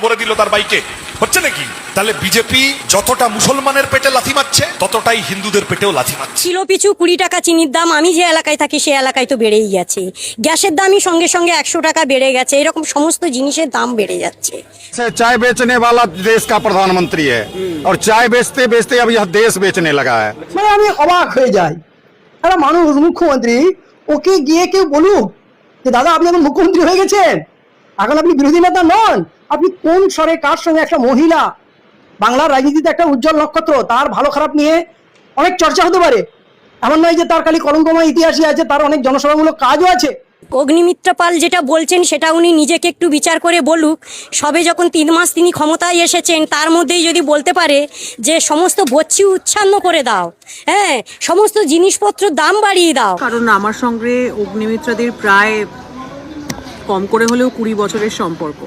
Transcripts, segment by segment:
ভরে দিল তার বাইকে, হচ্ছে নাকি? তাহলে বিজেপি যতটা মুসলমানের পেটে লাথি মারছে ততটাই হিন্দুদের পেটেও লাথি মারছে। কিলো পিছু 20 টাকা চিনির দাম, আমি যে এলাকায় থাকি সে এলাকায় তো বেড়েই গেছে। গ্যাসের দামই সঙ্গে সঙ্গে 100 টাকা বেড়ে গেছে। এরকম সমস্ত জিনিসের দাম বেড়ে যাচ্ছে। चाय बेचने वाला देश का प्रधानमंत्री है और चाय बेचते बेचते अब यह देश बेचने लगा है। মানে আমি অবাক হয়ে যাই, একটা মানুষ মুখ্যমন্ত্রী, ওকে গিয়ে কেউ বলুক যে দাদা আপনি এখন মুখ্যমন্ত্রী হয়ে গেছেন, এখন আপনি বিরোধী নেতা নন। আপনি কোন স্বরে কার সঙ্গে, একটা মহিলা বাংলার রাজনীতিতে একটা উজ্জ্বল নক্ষত্র, তার ভালো খারাপ নিয়ে অনেক চর্চা হতে পারে, এমন নয় যে তার খালি কলঙ্কময় ইতিহাসই আছে, তার অনেক জনসেবামূলক কাজও আছে। অগ্নিমিত্র পাল যেটা বলছেন সেটা উনি নিজেকে একটু বিচার করে বলুক। সবে যখন 3 মাস তিনি ক্ষমতায় এসেছেন, তার মধ্যেই যদি বলতে পারে যে সমস্ত বচ্চি উচ্ছন্ন করে দাও, হ্যাঁ সমস্ত জিনিসপত্রের দাম বাড়িয়ে দাও। কারণ আমার সঙ্গে অগ্নিমিত্রাদির প্রায় কম করে হলেও 20 বছরের সম্পর্ক,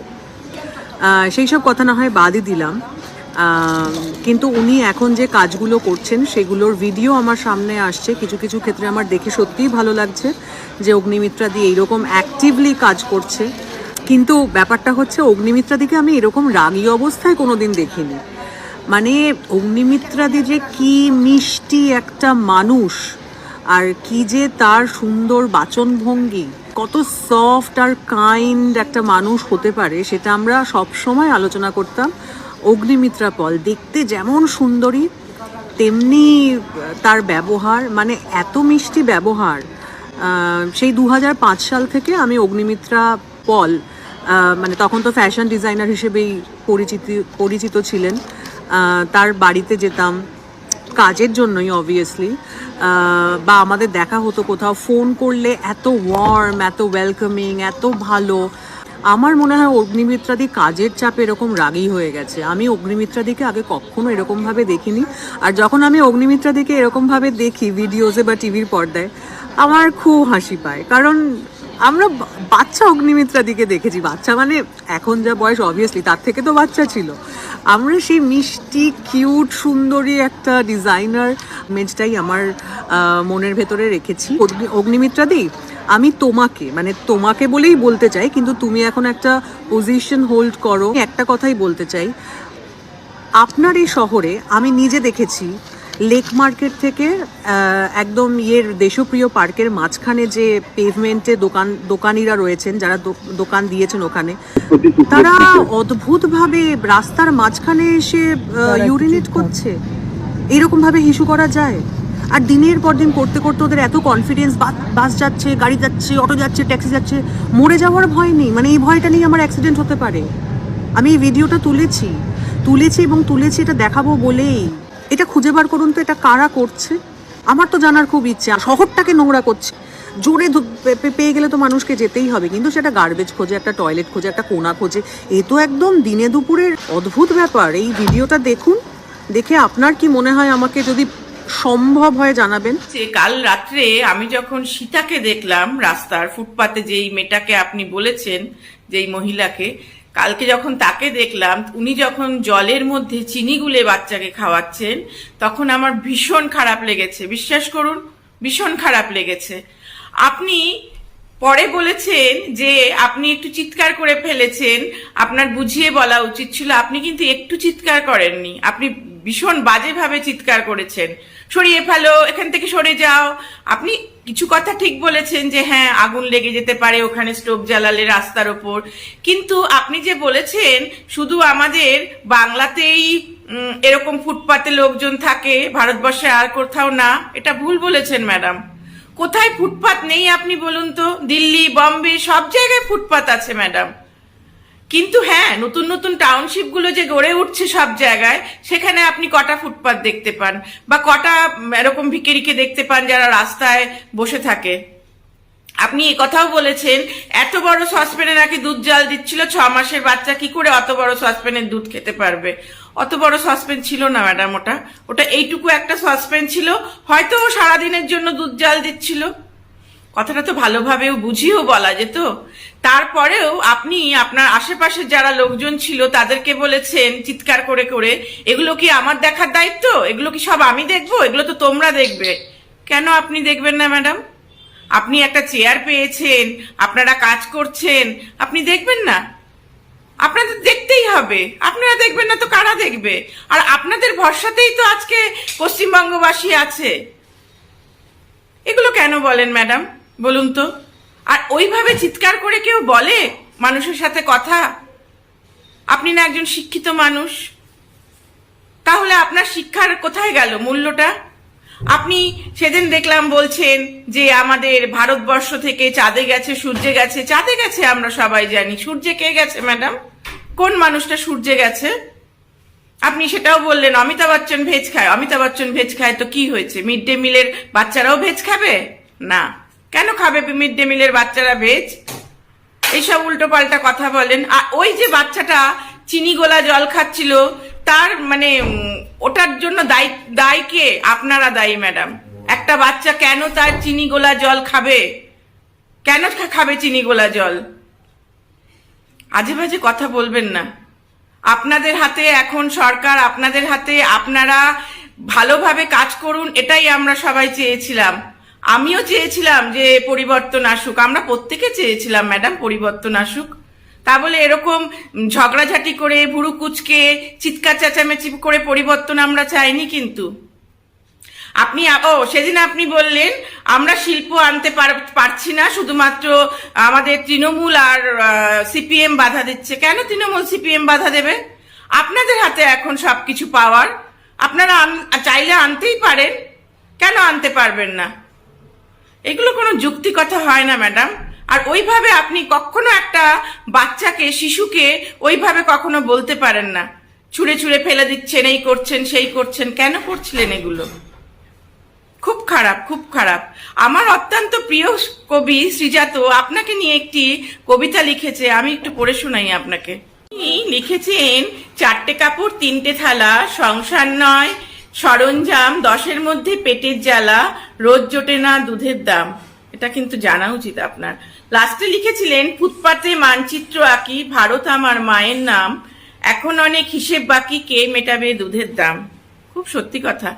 সেই সব কথা না হয় বাদই দিলাম, কিন্তু উনি এখন যে কাজগুলো করছেন সেগুলোর ভিডিও আমার সামনে আসছে। কিছু কিছু ক্ষেত্রে আমার দেখে সত্যিই ভালো লাগছে যে অগ্নিমিত্রাদি এইরকম অ্যাক্টিভলি কাজ করছে। কিন্তু ব্যাপারটা হচ্ছে অগ্নিমিত্রাদিকে আমি এরকম রাগী অবস্থায় কোনোদিন দেখিনি। মানে অগ্নিমিত্রাদি যে কি মিষ্টি একটা মানুষ, আর কি যে তার সুন্দর বাচনভঙ্গি, কত সফট আর কাইন্ড একটা মানুষ হতে পারে সেটা আমরা সব সময় আলোচনা করতাম। অগ্নিমিত্রা পল দেখতে যেমন সুন্দরী তেমনি তার ব্যবহার, মানে এত মিষ্টি ব্যবহার। সেই 2005 সাল থেকে আমি অগ্নিমিত্রা পল, মানে তখন তো ফ্যাশন ডিজাইনার হিসেবেই পরিচিত ছিলেন, তার বাড়িতে যেতাম কাজের জন্যই অবভিয়াসলি, বা আমাদের দেখা হতো কোথাও, ফোন করলে এত ওয়ার্ম, এত ওয়েলকামিং, এত ভালো। আমার মনে হয় অগ্নিমিত্রাদি কাজের চাপে এরকম রাগী হয়ে গেছে। আমি অগ্নিমিত্রাদিকে আগে কখনো এরকমভাবে দেখিনি, আর যখন আমি অগ্নিমিত্রাদিকে এরকমভাবে দেখি ভিডিওসে বা টিভির পর্দায়, আমার খুব হাসি পায়। কারণ আমরা বাচ্চা অগ্নিমিত্রাদিকে দেখেছি, বাচ্চা মানে এখন যা বয়স অবভিয়াসলি তার থেকে তো বাচ্চা ছিল। আমরা সেই মিষ্টি কিউট সুন্দরী একটা ডিজাইনার ইমেজটাই আমার মনের ভেতরে রেখেছি। অগ্নিমিত্রাদি, আমি তোমাকে বলেই বলতে চাই, কিন্তু তুমি এখন একটা পজিশন হোল্ড করো। একটা কথাই বলতে চাই, আপনার এই শহরে আমি নিজে দেখেছি লেক মার্কেট থেকে একদম দেশপ্রিয় পার্কের মাঝখানে যে পেভমেন্টে দোকানিরা রয়েছেন, যারা দোকান দিয়েছেন ওখানে, তারা অদ্ভুতভাবে রাস্তার মাঝখানে এসে ইউরিনেট করছে। এইরকমভাবে হিসু করা যায়? আর দিনের পর দিন করতে করতে ওদের এত কনফিডেন্স, বাস যাচ্ছে, গাড়ি যাচ্ছে, অটো যাচ্ছে, ট্যাক্সি যাচ্ছে, মরে যাওয়ার ভয় নেই। মানে এই ভয়টা নিয়ে আমার অ্যাক্সিডেন্ট হতে পারে। আমি এই ভিডিওটা তুলেছি এটা দেখাবো বলেই। এটা খুঁজে বার করুন তো, এটা কারা করছে, আমার তো জানার খুব ইচ্ছা। শহরটাকে নোংরা করছে, জোরে পেয়ে গেলে তো মানুষকে যেতেই হবে, কিন্তু সেটা গার্বেজ খোঁজে, একটা টয়লেট খোঁজে, একটা কোনা খোঁজে। এ তো একদম দিনে দুপুরের অদ্ভুত ব্যাপার। এই ভিডিওটা দেখুন, দেখে আপনার কি মনে হয় আমাকে যদি সম্ভব হয় জানাবেন। কাল রাত্রে আমি যখন সীতাকে দেখলাম রাস্তার ফুটপাতে, যেই মেয়েটাকে আপনি বলেছেন, যেই মহিলাকে, কালকে যখন তাকে দেখলাম, উনি যখন জলের মধ্যে চিনি গুলে বাচ্চাকে খাওয়াচ্ছেন, তখন আমার ভীষণ খারাপ লেগেছে। বিশ্বাস করুন, ভীষণ খারাপ লেগেছে। আপনি পরে বলেছেন যে আপনি একটু চিৎকার করে ফেলেছেন, আপনার বুঝিয়ে বলা উচিত ছিল। আপনি কিন্তু একটু চিৎকার করেননি, আপনি ভীষণ বাজেভাবে চিৎকার করেছেন, সরিয়ে ফেলো, এখান থেকে সরে যাও। আপনি কিছু কথা ঠিক বলেছেন যে হ্যাঁ আগুন লেগে যেতে পারে ওখানে স্টোভ জ্বালালে রাস্তার ওপর, কিন্তু আপনি যে বলেছেন শুধু আমাদের বাংলাতেই এরকম ফুটপাতে লোকজন থাকে, ভারতবর্ষে আর কোথাও না, এটা ভুল বলেছেন ম্যাডাম। কোথায় ফুটপাত নেই আপনি বলুন তো? দিল্লি, বম্বে সব জায়গায় ফুটপাত আছে ম্যাডাম। কিন্তু হ্যাঁ, নতুন নতুন টাউনশিপ গুলো যে গড়ে উঠছে সব জায়গায়, সেখানে আপনি কটা ফুটপাত দেখতে পান, বা কটা এরকম ভিখারিকে দেখতে পান যারা রাস্তায় বসে থাকে? আপনি কথাও বলেছেন এত বড় সসপ্যানে নাকি দুধ জাল দিচ্ছিল, 6 মাসের বাচ্চা কি করে অত বড় সসপ্যানের দুধ খেতে পারবে? অত বড় সসপ্যান ছিল না ম্যাডাম, ওটা এইটুকু একটা সসপ্যান ছিল, হয়তো সারাদিনের জন্য দুধ জাল দিচ্ছিল। কথাটা তো ভালোভাবেও বুঝিয়েও বলা যেত। তারপরেও আপনি আপনার আশেপাশে যারা লোকজন ছিল তাদেরকে বলেছেন চিৎকার করে করে, এগুলো কি আমার দেখার দায়িত্ব? এগুলো কি সব আমি দেখবো? এগুলো তো তোমরা দেখবে। কেন আপনি দেখবেন না ম্যাডাম? আপনি একটা চেয়ার পেয়েছেন, আপনারা কাজ করছেন, আপনি দেখবেন না? আপনাদের দেখতেই হবে, আপনারা দেখবেন না তো কারা দেখবে? আর আপনাদের ভরসাতেই তো আজকে পশ্চিমবঙ্গবাসী আছে। এগুলো কেন বলেন ম্যাডাম, বলুন তো? আর ওইভাবে চিৎকার করে কেউ বলে মানুষের সাথে কথা? আপনি না একজন শিক্ষিত মানুষ, তাহলে আপনার শিক্ষার কোথায় গেল মূল্যটা? আপনি সেদিন দেখলাম বলছেন যে আমাদের ভারতবর্ষ থেকে চাঁদে গেছে, সূর্যে গেছে। চাঁদে গেছে আমরা সবাই জানি, সূর্যে কে গেছে ম্যাডাম? কোন মানুষটা সূর্যে গেছে? আপনি সেটাও বললেন অমিতাভ বচ্চন ভেজ খায়। অমিতাভ বচ্চন ভেজ খায় তো কি হয়েছে? মিড ডে মিলের বাচ্চারাও ভেজ খাবে না? কেন খাবে মিড ডে মিলের বাচ্চারা ভেজ? এইসব উল্টো পাল্টা কথা বলেন। আর ওই যে বাচ্চাটা চিনি গোলা জল খাচ্ছিল, তার মানে ওটার জন্য দায়ী কে? আপনারা দায়ী ম্যাডাম। একটা বাচ্চা কেন তার চিনি গোলা জল খাবে? কেন খাবে চিনি গোলা জল? আজে বাজে কথা বলবেন না। আপনাদের হাতে এখন সরকার, আপনাদের হাতে, আপনারা ভালোভাবে কাজ করুন, এটাই আমরা সবাই চেয়েছিলাম। আমিও চেয়েছিলাম যে পরিবর্তন আসুক, আমরা প্রত্যেকে চেয়েছিলাম ম্যাডাম পরিবর্তন আসুক। তা বলে এরকম ঝগড়াঝাটি করে, ভুরু কুচকে, চিৎকার চেঁচামেচি করে পরিবর্তন আমরা চাইনি। কিন্তু আপনি সেদিন আপনি বললেন আমরা শিল্প আনতে পারছি না, শুধুমাত্র আমাদের তৃণমূল আর সিপিএম বাধা দিচ্ছে। কেন তৃণমূল সিপিএম বাধা দেবে? আপনাদের হাতে এখন সবকিছু পাওয়ার, আপনারা চাইলে আনতেই পারেন, কেন আনতে পারবেন না? এগুলো কোনো যুক্তি কথা হয় না ম্যাডাম। আর ওইভাবে আপনি কখনো একটা বাচ্চাকে, শিশুকে ওইভাবে কখনো বলতে পারেন না। ছুঁড়ে ছুঁড়ে ফেলে দিচ্ছেন, এই করছেন সেই করছেন। কেন করছিলেন এগুলো? খুব খারাপ, খুব খারাপ। আমার অত্যন্ত প্রিয় কবি শ্রীজাত আপনাকে নিয়ে একটি কবিতা লিখেছে, আমি একটু পড়ে শোনাই আপনাকে। তিনি লিখেছেন, 4টে কাপড় 3টে থালা, সংসার নয় সরঞ্জাম, 10-এর মধ্যে পেটের জ্বালা, রোজ জোটে না দুধের দাম। এটা কিন্তু জানা উচিত আপনার। লাস্টে লিখেছিলেন, ফুটপাতে মানচিত্র আঁকি, ভারত আমার মায়ের নাম, এখন অনেক হিসেব বাকি, কে মেটাবে দুধের দাম। খুব সত্যি কথা।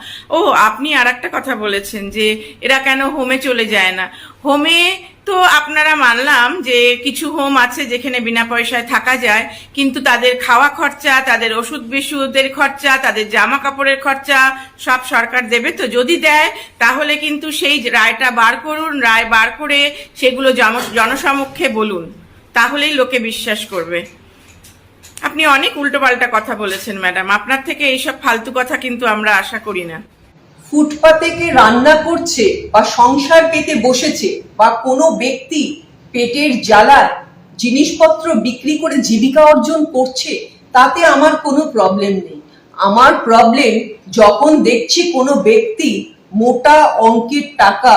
আপনি আর একটা কথা বলেছেন যে এরা কেন হোমে চলে যায় না। হোমে তো আপনারা মানলাম যে কিছু হোম আছে যেখানে বিনা পয়সায় থাকা যায়, কিন্তু তাদের খাওয়া খরচা, তাদের ওষুধ বিশুদ্ধের খরচা, তাদের জামা কাপড়ের খরচা সব সরকার দেবে। তো যদি দেয় তাহলে কিন্তু সেই রায়টা বার করুন, রায় বার করে সেগুলো জনসমক্ষে বলুন, তাহলেই লোকে বিশ্বাস করবে। আপনি অনেক উল্টোপাল্টা কথা বলেছেন ম্যাডাম, আপনার থেকে এইসব ফালতু কথা কিন্তু আমরা আশা করি না। ফুটপাতে কে রান্না করছে বা সংসার পেতে বসেছে, বা কোনো ব্যক্তি পেটের জ্বালায় জিনিসপত্র বিক্রি করে জীবিকা অর্জন করছে, তাতে আমার কোনো প্রবলেম নেই। আমার প্রবলেম যখন দেখছি কোনো ব্যক্তি মোটা অঙ্কের টাকা